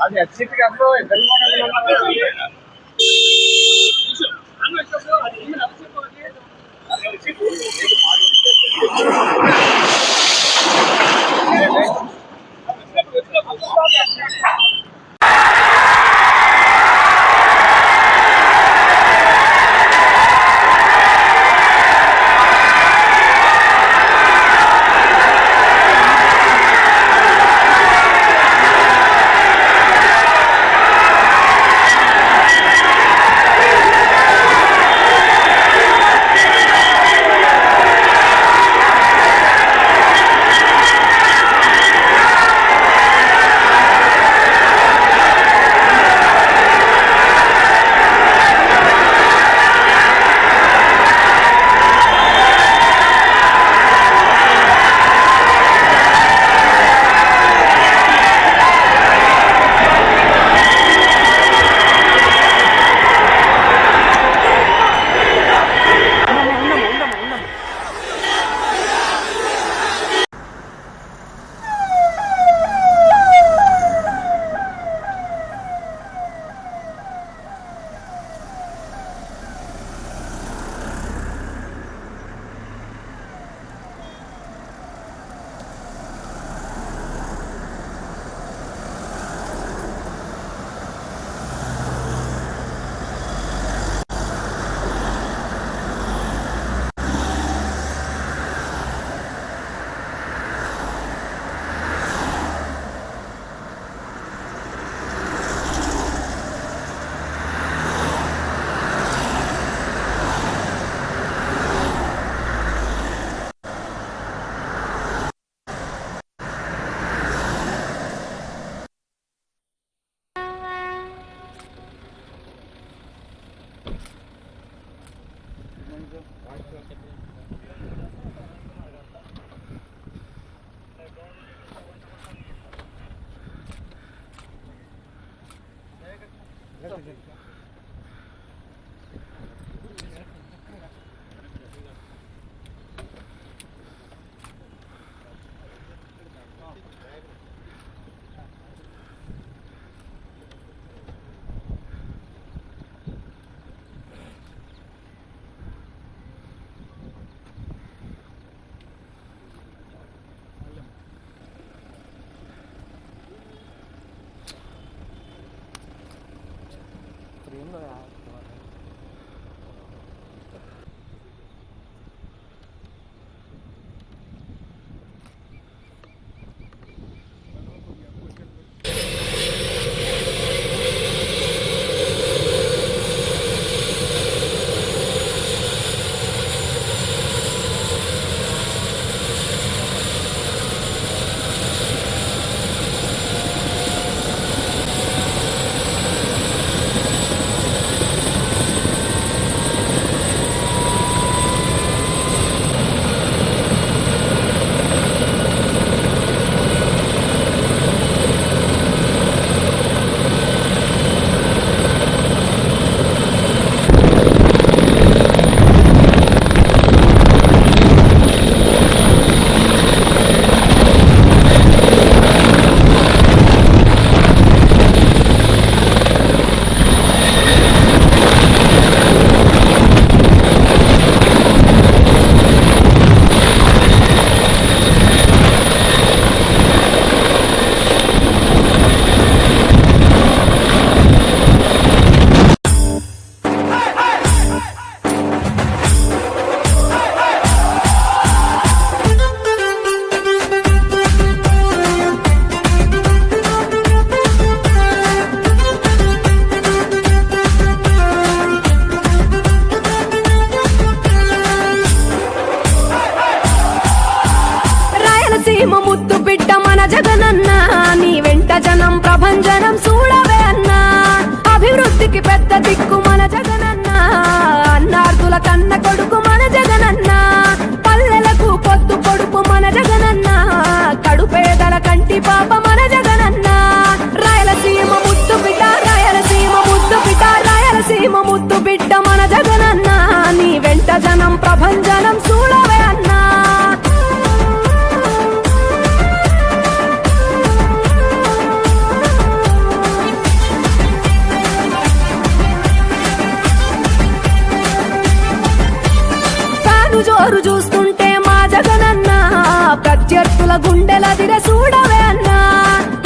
అది ఎక్సిట్ కాదు సీమ ముద్దు బిడ్డ మన జగనన్న నీ వెంట జనం ప్రభంజనం చూడవే అన్నా అభివృద్ధికి పెద్ద దిక్కు మన జగనన్న అన్నార్థుల కన్న కొడుకు మన జగనన్న పల్లెలకు పొద్దు పొడుపు మన జగనన్న కడుపేదల కంటి పాప మన జగనన్న రాయలసీమ ముద్దు బిడ్డ రాయలసీమ ముద్దు బిడ్డ రాయలసీమ ముద్దు బిడ్డ మన జగనన్న నీ వెంట జనం ప్రభంజనం చూడవే అన్నా జోరు చూస్తుంటే మా జగనన్న ప్రత్యర్థుల గుండెల దిర చూడవే అన్నా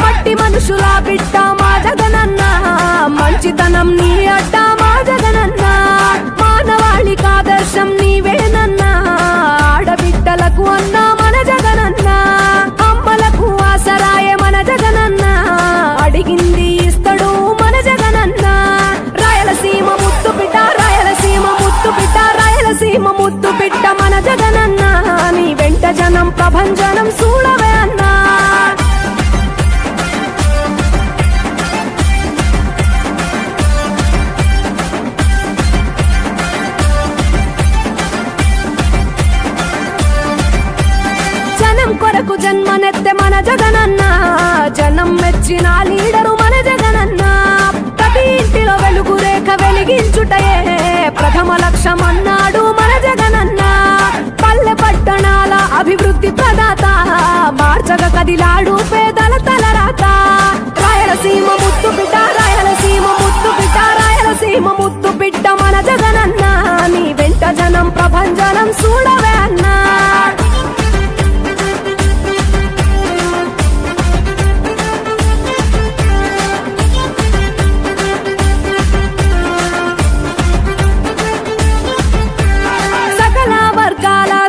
మట్టి మనుషుల బిడ్డ మా జగనన్న మంచితనం నీ అడ్డ మా జగనన్న మానవాళికి ఆదర్శం నీవేనన్నా ఆడబిడ్డలకు అన్నా మన జగనన్న అమ్మలకు ఆసరాయే మన జగనన్న అడిగింది ఇస్తడు మన జగనన్న రాయలసీమ ముద్దు బిడ్డ రాయలసీమ ముద్దు బిడ్డ రాయలసీమ ముద్దు బిడ్డ మన జగనన్న నీ వెంట జనం ప్రభంజనం చూడవే అన్నా జనం కొరకు జన్మనెత్తే మన జగనన్న జనం మెచ్చిన లీడరు మన జగనన్న ప్రతి ఇంటిలో వెలుగు రేఖ వెలిగించుటయే ప్రథమ లక్ష్యం అన్నాడు మన జగనన్న పల్లె పట్టణాల అభివృద్ధి ప్రదాత మార్చగ కదిలాడు పేదల తలరాత రాయలసీమ ముద్దు బిడ్డ రాయలసీమ ముద్దు బిడ్డ రాయలసీమ ముద్దు బిడ్డ మన జగనన్న నీ వెంట జనం ప్రభంజనం చూడవే అన్నా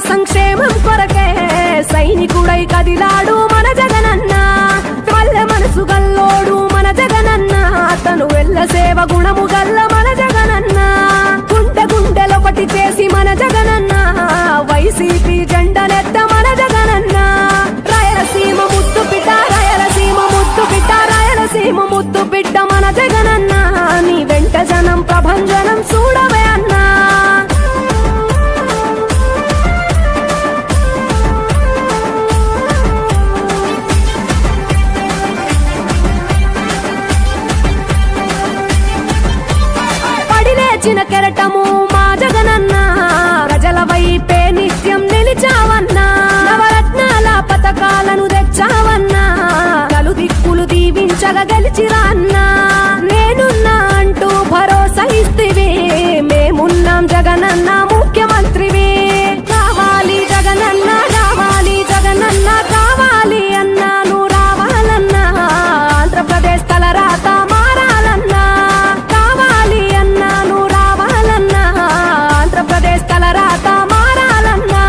సంక్షేమం కొరకే సైనికుడై కదిలాడు మన జగనన్న పల్లె మనసు గల్లోడు మన జగనన్న అతను వెళ్ళ సేవ గుణము గల్ల మన జగనన్న గుండె గుండెలొకటి చేసి మన జగనన్న వైసీపీ జెండనెత్త మన జగనన్న రాయలసీమ ముద్దు బిడ్డ రాయలసీమ ముద్దు బిడ్డ రాయలసీమ ముద్దు బిడ్డ మన జగనన్న నీ వెంట జనం ప్రభంజనం చూడవే అన్నా చిన్న కెరటము మా జగనన్న ప్రజల వైపే నిత్యం నిలిచావన్నా నవరత్నాల పథకాలను తెచ్చావన్నా నలు దిక్కులు దీవించగా గెలిచిరా అన్నా నేనున్నా అంటూ భరోసా ఇస్తివి మేమున్నాం జగనన్న ముఖ్యమంత్రివి కావాలి జగనన్న కావాలి జగనన్న కావాలి అన్నా నువ్వు రావాలన్నా ఆంధ్రప్రదేశ్ తలరాత మారాలన్నా కావాలి అన్నా ఆంధ్రప్రదేశ్ తలరాత మారాలన్నా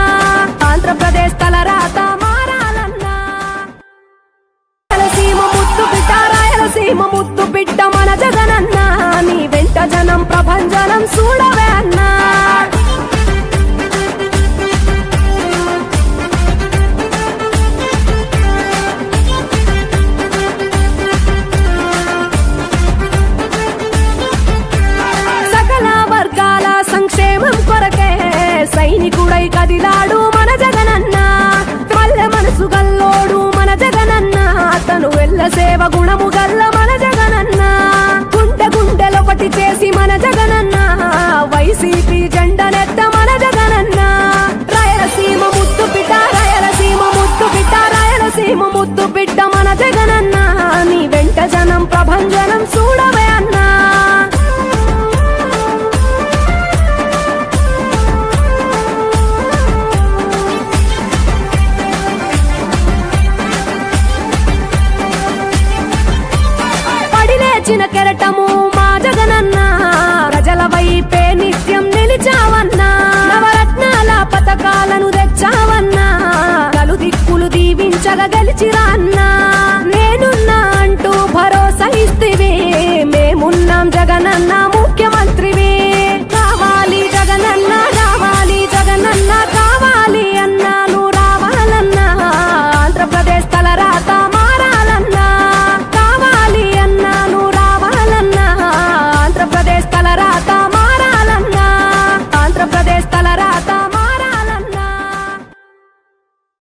ఆంధ్రప్రదేశ్ తలరాత మారాలన్నా రాయలసీమ ముద్దు బిడ్డ రాయలసీమ ముద్దు బిడ్డ మన జగనన్న నీ వెంట జనం ప్రభంజనం చూడవే అన్నా సంక్షేమం కొరకే సైనికుడై కదిలాడు మన జగనన్న పల్లె మనసు గల్లోడు మన జగనన్న అతను వెళ్ళ సేవ గుణము